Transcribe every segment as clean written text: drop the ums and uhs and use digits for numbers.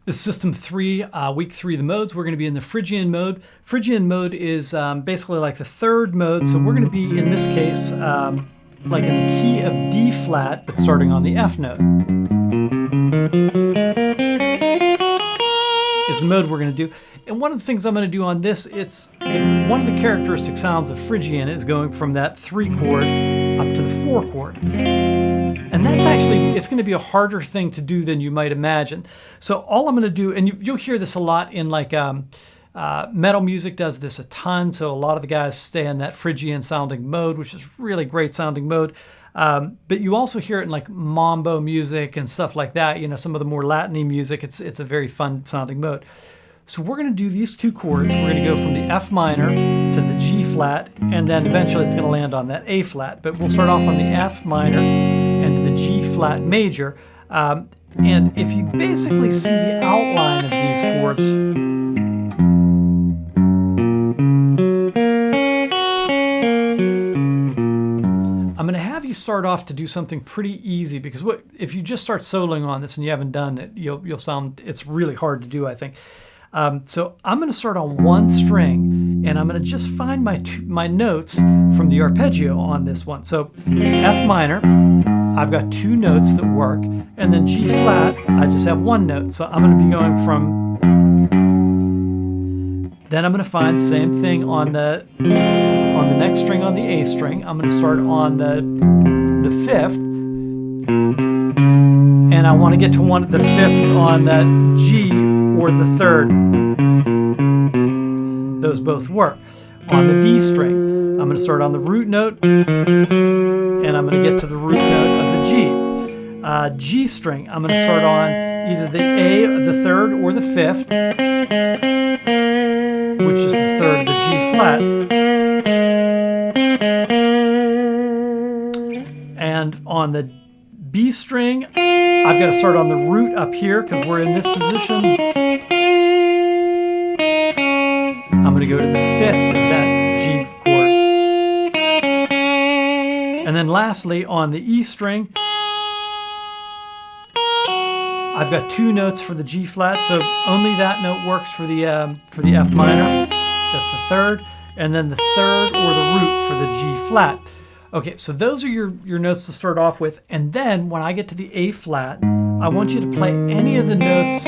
This is System 3, Week 3 of the modes. We're going to be in the Phrygian mode. Phrygian mode is basically like the third mode, so we're going to be, in this case, like in the key of D flat, but starting on the F note. Is the mode we're going to do. And one of the things I'm going to do on this, one of the characteristic sounds of Phrygian is going from that 3 chord up to the 4 chord. And that's actually, it's going to be a harder thing to do than you might imagine. So all I'm going to do, and you'll hear this a lot in like metal music does this a ton. So a lot of the guys stay in that Phrygian sounding mode, which is really great sounding mode. But you also hear it in like mambo music and stuff like that. You know, some of the more Latin-y music, it's a very fun sounding mode. So we're going to do these 2 chords. We're going to go from the F minor to the G flat, and then eventually it's going to land on that A flat. But we'll start off on the F minor and the G flat major. And if you basically see the outline of these chords, I'm going to have you start off to do something pretty easy, because if you just start soloing on this and you haven't done it, you'll sound, it's really hard to do, I think. So I'm going to start on 1 string, and I'm going to just find my notes from the arpeggio on this one. So F minor, I've got 2 notes that work, and then G flat, I just have 1 note. So I'm going to be going from, then I'm going to find the same thing on the next string on the A string. I'm going to start on the 5th, and I want to get to the 5th on that G or the 3rd. Those both work. On the D string, I'm going to start on the root note, and I'm going to get to the root note of the G. G string, I'm going to start on either the A, the 3rd, or the 5th, which is the 3rd of the G flat. And on the B string, I've got to start on the root up here because we're in this position. I'm going to go to the 5th of that G chord. And then lastly, on the E string, I've got 2 notes for the G flat, so only that note works for the F minor. That's the 3rd, and then the 3rd or the root for the G flat. Okay, so those are your notes to start off with, and then when I get to the A flat, I want you to play any of the notes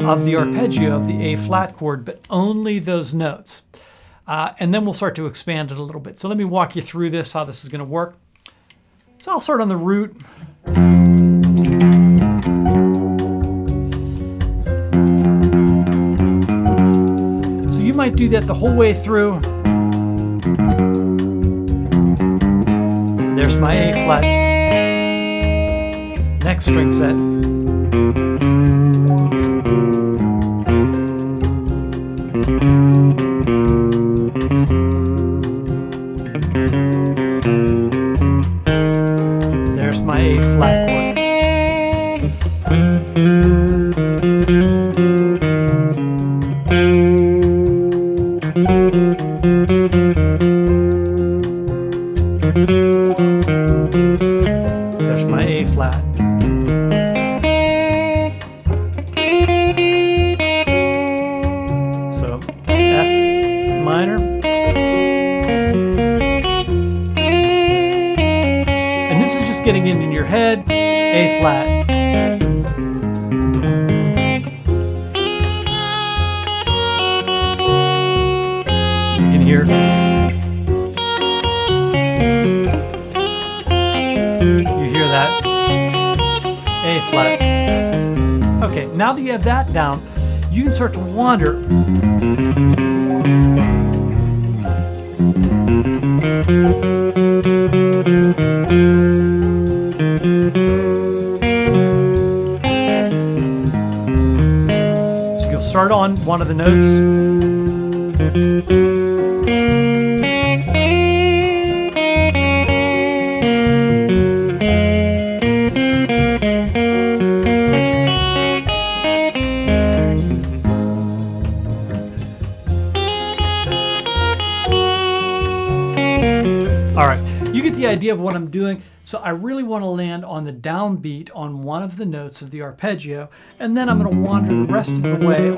of the arpeggio of the A flat chord, but only those notes. And then we'll start to expand it a little bit. So let me walk you through this, how this is going to work. So I'll start on the root. So you might do that the whole way through. There's my A flat. Next string set. There's my A flat chord. There's my A flat. So F minor. And this is just getting in your head. A flat. You can hear that A flat. Okay, now that you have that down, you can start to wander. So you'll start on one of the notes. get the idea of what I'm doing. So I really want to land on the downbeat on one of the notes of the arpeggio, and then I'm going to wander the rest of the way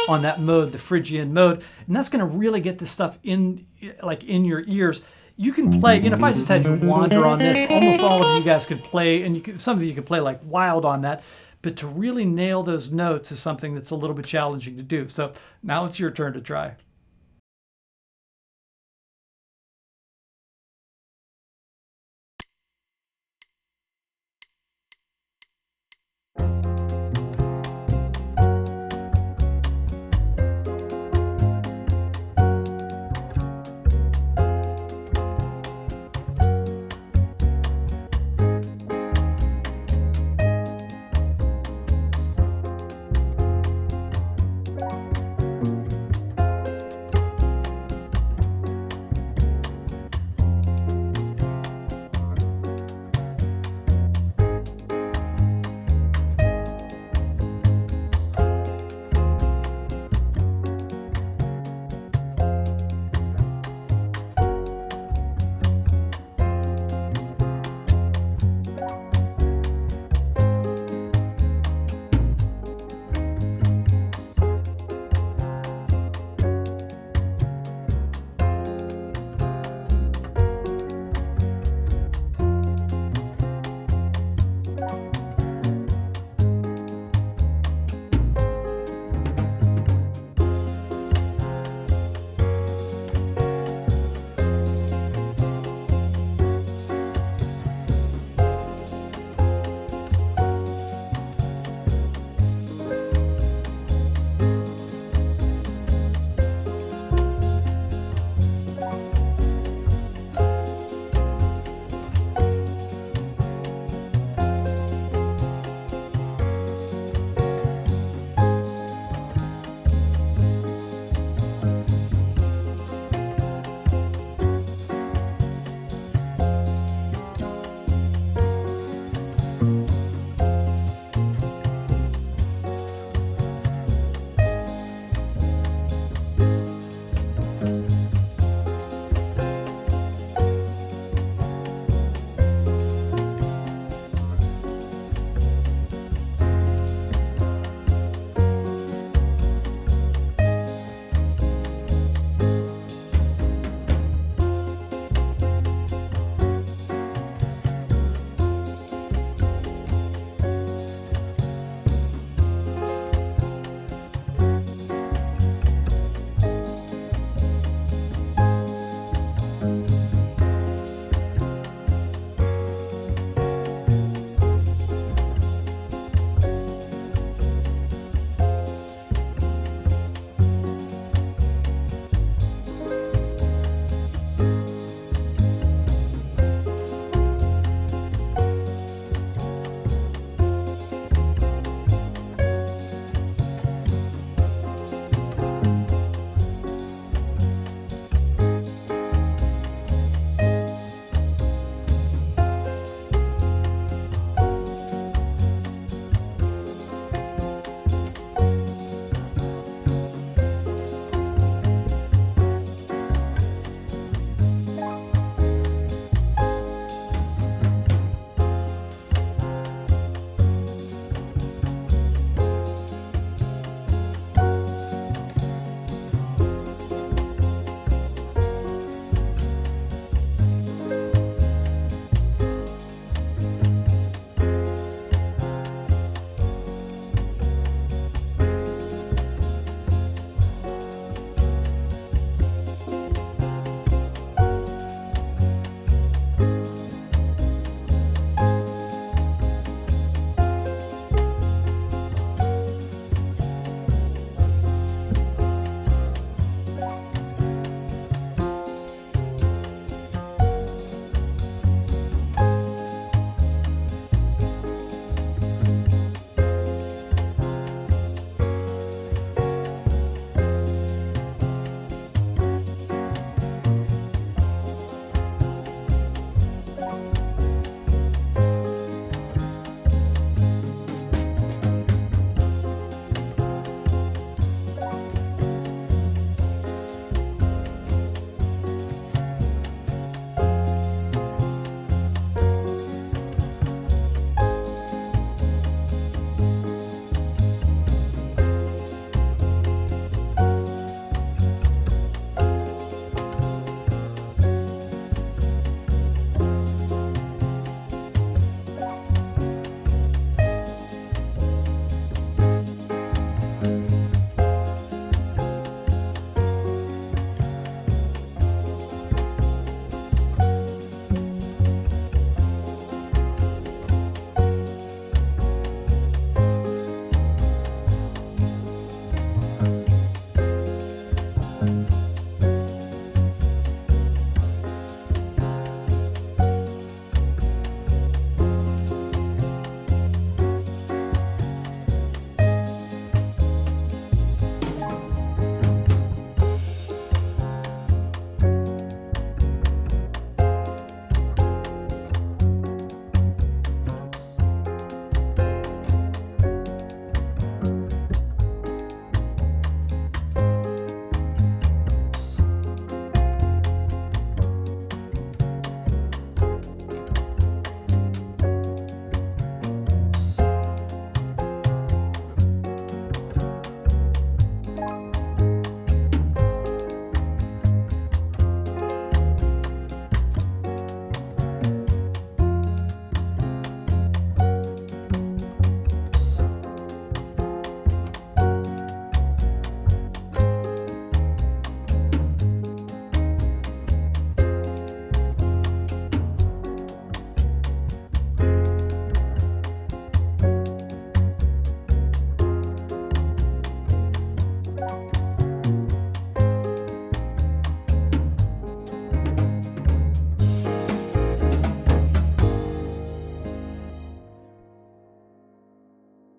on that mode, the Phrygian mode, and that's going to really get this stuff in your ears. You can play, if I just had you wander on this, almost all of you guys could play, and some of you could play like wild on that. But to really nail those notes is something that's a little bit challenging to do. So now it's your turn to try.